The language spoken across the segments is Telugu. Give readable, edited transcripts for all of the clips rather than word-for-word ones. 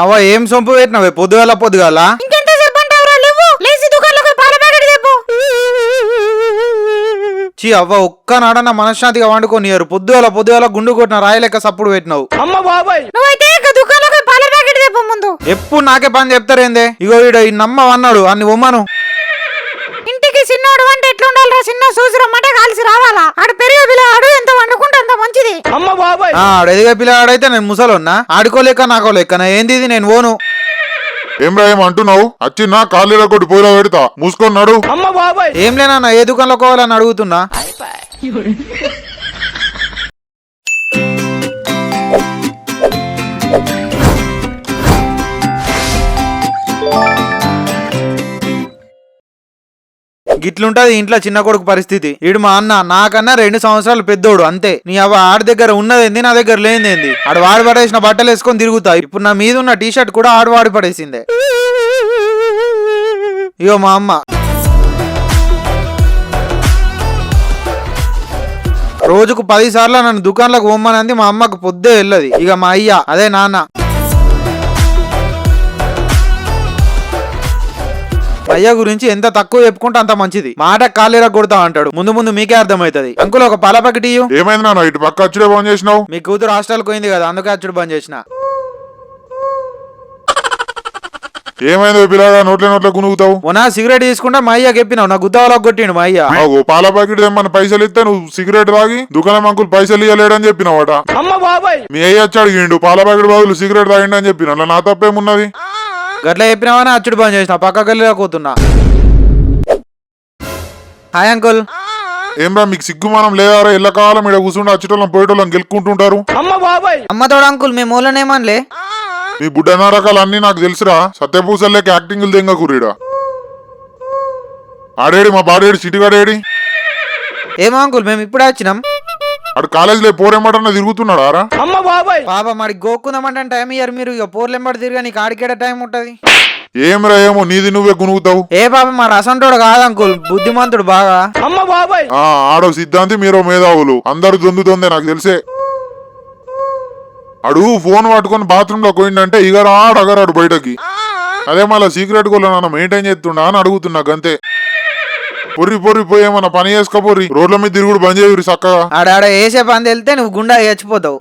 అవ్వ ఏం సొంపు పెట్టినవే పొద్దుగాల పొద్దుగాల చీ అవ్వ ఒక్కనాడన్న మనశ్శాంతిగా వండుకోనియారు పొద్దుగాల పొద్దుగాల గుండు కొట్టిన రాయలేక సప్పుడు పెట్టినావు ఎప్పుడు నాకే పని చెప్తారేందే ఇగో వీడు ఈ నమ్మ అన్నాడు అన్ని ఉమ్మను ఇంటికి చిన్నోడు అంటే ఎట్లుండాలిరా చిన్న చూసిరమ్మంటే కలిసి రావాలా ఆడు పెరిగే పిల్లగాడు ఎంత వండుకుంటే అంత మంచిది ఆడు ఎదిగే పిల్లగాడైతే నేను ముసలోన్నా ఆడుకోలేక నాకోలేక ఏంది ఇది నేను ఓను ఏం రా ఏం అంటున్నావు వచ్చినా కాళ్ళ కొట్టి పోయిలో పెడతా మూసుకొన్నాడు ఏం లేనా ఏ దుకాణంలో కోవాలని అడుగుతున్నా గిట్లుంటది ఇంట్లో చిన్న కొడుకు పరిస్థితి. ఈడు మా అన్న నాకన్నా 2 సంవత్సరాలు పెద్దోడు అంతే. నీ అవ్వ ఆడి దగ్గర ఉన్నదేంది నా దగ్గర లేనిదేంది. ఆడు వాడి పడేసిన బట్టలు వేసుకొని తిరుగుతా. ఇప్పుడు నా మీద ఉన్న టీ షర్ట్ కూడా ఆడు వాడి పడేసిందే. ఇగో మా అమ్మ రోజుకు 10 సార్లు నన్ను దుకాణంలోకి పోమ్మనంది. మా అమ్మకు పొద్దే వెళ్ళదు. ఇక మా అయ్య అదే నాన్న అయ్య గురించి ఎంత తక్కువ చెప్పుకుంటే అంత మంచిది. మాట కాలేరా కొడతా అంటాడు. ముందు ముందు మీకే అర్థమైతది. అంకుల్ ఒక పాల ప్యాకెట్ ఇయ్యు. ఏమైంది నాన్న ఇటు పక్క అచ్చుడే బంద్ చేసినావు? మీ కూతురు హాస్టల్ పోయింది కదా అందుకే అచ్చుడు బంద్ చేసిన. ఏమైంది పిల్లగా నోట్ల గునుగుతావు? మొన్న సిగరెట్ తీసుకుంటా మా అయ్యకి చెప్పినావు నా గుద్దవలకు కొట్టిండు మా అయ్య. పాల ప్యాకెట్ ఏమన్నా పైసలు ఇస్తే నువ్వు సిగరెట్ తాగి దుకాణం అంకుల్ పైసలు ఇవ్వలేడని చెప్పినావట. మీ అయ్య వచ్చి అడిగిండు పాల ప్యాకెట్ బదులు సిగరెట్ తాగిండి అని చెప్పిన. అలా నా తప్పేమున్నది? గట్లా చెప్పినావని అచ్చుడు బంద్ చేసిన. పక్క గల్లీలో కూతున్నా. Hi uncle. ఏం రా మీకు సిగ్గుమానం లేదారా? ఎల్ల కాలం ఇక్కడ కూర్చుంటే అచ్చుటోళ్ళం పోయేటోళ్ళం గెలుక్కుంటుంటారు. అమ్మతోడు అంకుల్ మేము మూలనేమనిలే. మీ బుడ్డనా రకాలు అన్ని నాకు తెలుసురా. సత్యపూసల్లేక యాక్టింగ్ దెంగ కుర్రీడా. ఆడేడి మా బాడేడి సిటీగాడేడి. ఏమో అంకుల్ మేము ఇప్పుడే వచ్చినాం. అటు కాలేజీలో పోరేమటన్నా తిరుగుతున్నాడా రా? పాప మరి గోక్కుందామంటే టైం ఇయ్యారు మీరు. ఇక పోర్లెంబడి తిరిగా నీకు ఆడికేట టైం ఉంటది. ఏమిరా ఏమో నీది నువ్వే గునుగుతావు. ఏ పాప మా రసంటోడు కాదు అంకుల్ బుద్ధిమంతుడు బాగా. ఆడో సిద్ధాంతి మీరో మేధావులు అందరు దొందుతోందే నాకు తెలిసే. అడు ఫోన్ పట్టుకొని బాత్రూమ్ లో పోయిండంటే అగరాడు బయటకి. అదే మళ్ళీ సీక్రెట్ గోల్ నన్ను మెయింటైన్ చేస్తుండా అని అడుగుతున్నా గంతే. పొర్రి పోయేమన్నా పని చేసుకోపోర్రి. రోడ్ల మీద తిరుగుడు బంద్ చేయరు చక్కగా. ఆడ వేసే పని వెళ్తే నువ్వు గుండా చచ్చిపోతావు.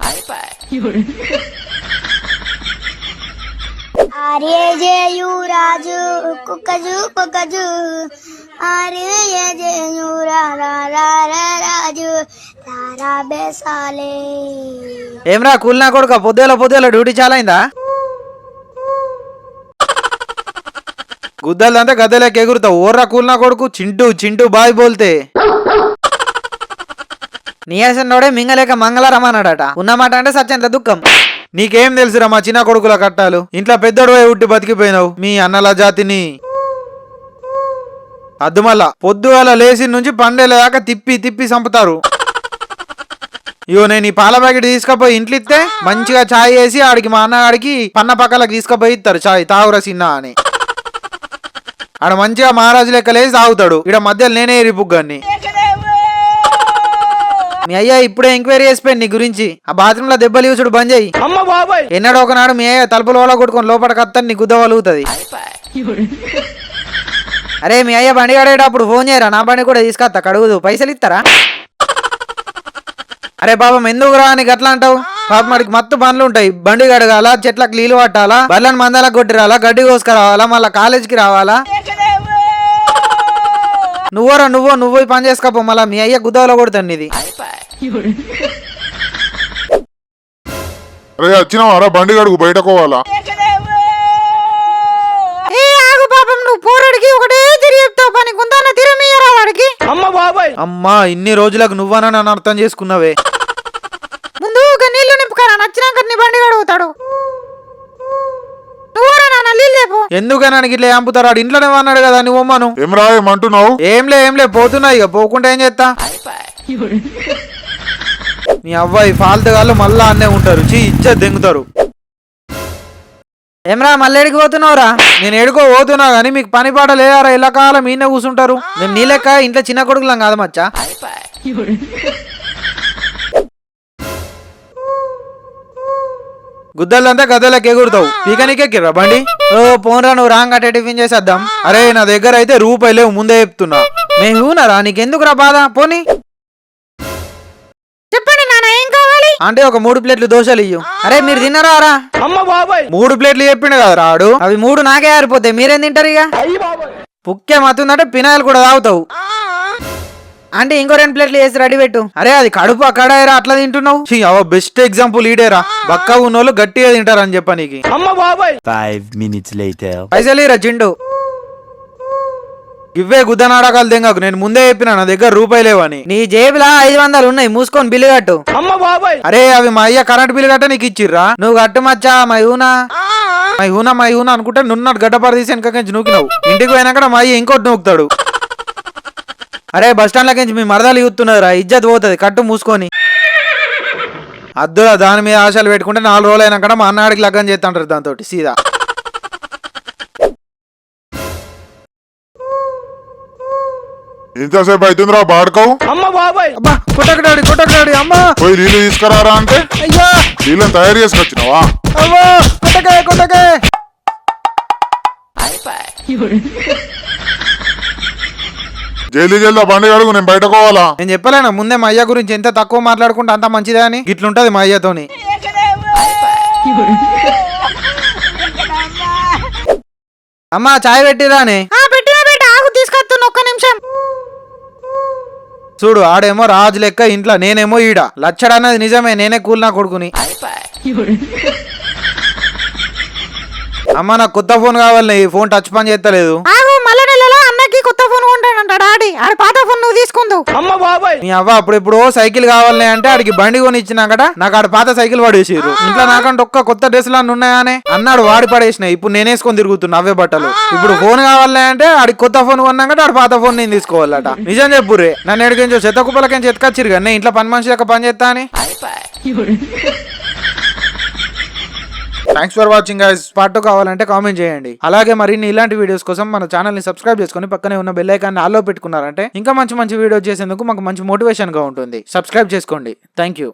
ఏమ్రా కూలినా కొడుక పొద్దుల డ్యూటీ చాలా అయిందా? గుద్దలంటే గద్దెలోకి ఎగురుతావు. ఓర్రా కూలినా కొడుకు చింటూ బాయ్ బోల్తే. నీయాసన్నోడే మింగలేక మంగళరమన్నాడట. ఉన్నమాట అంటే సత్యంత దుఃఖం. నీకేం తెలుసురా మా చిన్న కొడుకుల కట్టాలు. ఇంట్లో పెద్దోడు ఉట్టి బతికిపోయినావు. మీ అన్నల జాతిని అద్దుమల్ల పొద్దుగాల లేచి నుంచి పండేలేదాకా తిప్పి చంపుతారు. ఇగో నేను ఈ పాల ప్యాకెట్ తీసుకుపోయి ఇంట్లో ఇస్తే మంచిగా చాయ్ వేసి ఆడికి మా అన్నగాడికి పన్న పక్కలకు తీసుకుపోయి ఇస్తారు. చాయ్ తాగురా సిన్న అని. ఆడ మంచిగా మహారాజు లెక్క లేచి తాగుతాడు. ఇక్కడ మధ్యలో నేనే ఎరిపుగ్గాన్ని. మీ అయ్యా ఇప్పుడే ఎంక్వైరీ చేసిపోయింది నీ గురించి. ఆ బాత్రూమ్ లో దెబ్బలు యూసుడు బంద్ చేయి. ఎన్నడో ఒకనాడు మీ అయ్య తలుపులు ఓలా కొట్టుకొని లోపల కత్తని నీ గుద్ద వలుగుతుంది. అరే మీ అయ్య బండి కడేటప్పుడు ఫోన్ చేయరా, నా బండి కూడా తీసుకొస్తా కడుగుదు. పైసలు ఇస్తారా? అరే పాపం ఎందుకు రా నీకు అట్లా అంటావు? పాప మనకి మత్తు పనులు ఉంటాయి. బండి కడగాల, చెట్లకు నీళ్లు పట్టాలా, బర్లను మందాలకు కొట్టిరాలా, గడ్డి కోసుకురావాలా, మళ్ళా కాలేజీకి రావాలా. నువ్వు పని చేసుకోపో. మళ్ళా మీ అయ్య గుద్దవలో కొడుతాను ఇది. వచ్చినావారా బండి గడుగు బయటకోవాలా? అమ్మా ఇన్ని రోజులకు నువ్వనా నన్ను అర్థం చేసుకున్నావే. ముందు నీళ్లు నింపుకరా, నచ్చినాక నీ బండి కడుగుతాడు. ఎందుకని ఇట్లా చంపుతారు? ఆడు ఇంట్లోనే అన్నాడు కదా నువ్వు అమ్మను. ఏమరా ఏమంటున్నావు? ఏంలే పోతున్నా. ఇక పోకుండా ఏం చేస్తా? మీ అవ్వాయి ఫాల్తుగాళ్ళు మళ్ళా అన్నే ఉంటారు. ఇజ్జత్ దెంగుతారు. ఏమరా మళ్ళీ ఎడికి పోతున్నావురా? నేను ఎడుకో పోతున్నా గానీ మీకు పని పాట లేదారా? ఇలా కాలం ఈయన కూర్చుంటారు. మేము నీ లెక్క ఇంట్లో చిన్న కొడుకులం కాదు మచ్చా. గుద్దలంతా గద్దలకి ఎగురుతావు పీకనికే ఎక్కిర్రా బండి. ఓ పోన్రా నువ్వు రాంగ్ అట్టే టిఫిన్ చేసేద్దాం. అరే నా దగ్గర అయితే రూపాయి లేవు ముందే చెప్తున్నా. మేహూనరా నీకెందుకురా బాధ పోనీ. చెప్పండి నాన్న ఏం కావాలి? అంటే ఒక 3 ప్లేట్లు దోశలు ఇయ్యు. అరే మీరు తిన్నారా రా? 3 ప్లేట్లు చెప్పిండు కదా రాడు. అవి 3 నాకే ఆరిపోతాయి మీరేం తింటారు ఇక? పుక్కే మతుందంటే పినాయిలు కూడా తాగుతావు. అంటే ఇంకో 2 ప్లేట్లు వేసి రెడీ పెట్టు. అరే అది కడుపు అక్కడేరా అట్లా తింటున్నావు. బెస్ట్ ఎగ్జాంపుల్ ఈడేరా. బక్క ఉన్నోళ్ళు గట్టిగా తింటారు అని చెప్ప నీకు. 5 minutes later. పైసలు ఇరా చిండు. ఇవే గుద్ద నాటకాలు తెంగకు. నేను ముందే చెప్పినా నా దగ్గర రూపాయి లేవని. నీ జేబులా 500 ఉన్నాయి మూసుకొని బిల్లు కట్టు. అరే అవి మా అయ్య కరెంట్ బిల్లు కట్ట నీకు ఇచ్చిర్రా. నువ్వు కట్టు మచ్చా మైహూనా అనుకుంటే నున్నట్టు గడ్డపార తీసి వెనకకించి నూకినావు. ఇంటికి పోయినాక మా అయ్య ఇంకోటి నూకుతాడు. అరే బస్ స్టాండ్ లకించి మీ మరదలు ఇస్తున్నదిరా ఇజ్జత్ పోతుంది కట్టు మూసుకొని. అద్దురా దాని మీద ఆశలు పెట్టుకుంటే 4 రోజులు అయినాక మా అన్నాడికి లగ్గం చేస్తాంటారు దాంతో సీదా. ఇంతసేపు అవుతుందిరా బాడుకోవు. అబ్బా కొట్టకడాడి అమ్మా. పోయి నీళ్ళు తీసుకురారా అంటే అయ్యా నీళ్ళని తయారు చేసుకొచ్చినావా? అవ్వా కొట్టకే. జల్దీ బండి అడుగు నేను బయటకోవాలా. నేను చెప్పలేనా ముందే మా అయ్య గురించి ఎంత తక్కువ మాట్లాడుకుంటే అంత మంచిదే అని. ఇట్లుంటది మా అయ్యతోని. అమ్మా చాయ్ పెట్టిరానే? తీసుకొస్తున్నా ఒక్క నిమిషం. చూడు ఆడేమో రాజు లెక్క ఇంట్లో, నేనేమో ఈడ లచ్చడన్నది నిజమే. నేనే కూల్ నా కొడుకుని. అమ్మ నాకు కొత్త ఫోన్ కావాలి. ఈ ఫోన్ టచ్ పని చేస్తలేదు. మళ్ళీ నెలలో అన్నకి కొత్త ఫోన్ కొంటాడంట డాడీ. ఆడి పాత ఫోన్ నువ్వు తీసుకుందావు. నీ అవ్వ అప్పుడెప్పుడు సైకిల్ కావాలని అంటే ఆడికి బండి కొని ఇచ్చినాకట నాకు ఆడ పాత సైకిల్ పడేసిర్రు. ఇంట్లో నాకంటే ఒక్క కొత్త డ్రెస్సులు అన్నీ ఉన్నాయని అన్నాడు. వాడి పడేసిన. ఇప్పుడు నేనేసుకొని తిరుగుతున్నా అవే బట్టలు. ఇప్పుడు ఫోన్ కావాలని అంటే ఆడికి కొత్త ఫోన్ కొన్నాక ఆడ పాత ఫోన్ నేను తీసుకోవాలట. నిజం చెప్పురే. నన్ను ఎడికించో చెత్త కుప్పలకేం చెత్తకొచ్చిరు కానీ ఇంట్లో పని మనిషి లెక్క పని చేస్తా అని. Thanks for watching guys. Part 2 కావాలంటే కామెంట్ చేయండి. అలాగే మరిన్ని ఇలాంటి వీడియోస్ కోసం మన ఛానల్ ని సబ్స్క్రైబ్ చేసుకుని పక్కనే ఉన్న బెల్ ఐకాన్ ఆల్లో పెట్టుకున్నారంటే ఇంకా మంచి వీడియోస్ చేసేందుకు మాకు మంచి మోటివేషన్ గా ఉంటుంది. సబ్స్క్రైబ్ చేసుకోండి. Thank you.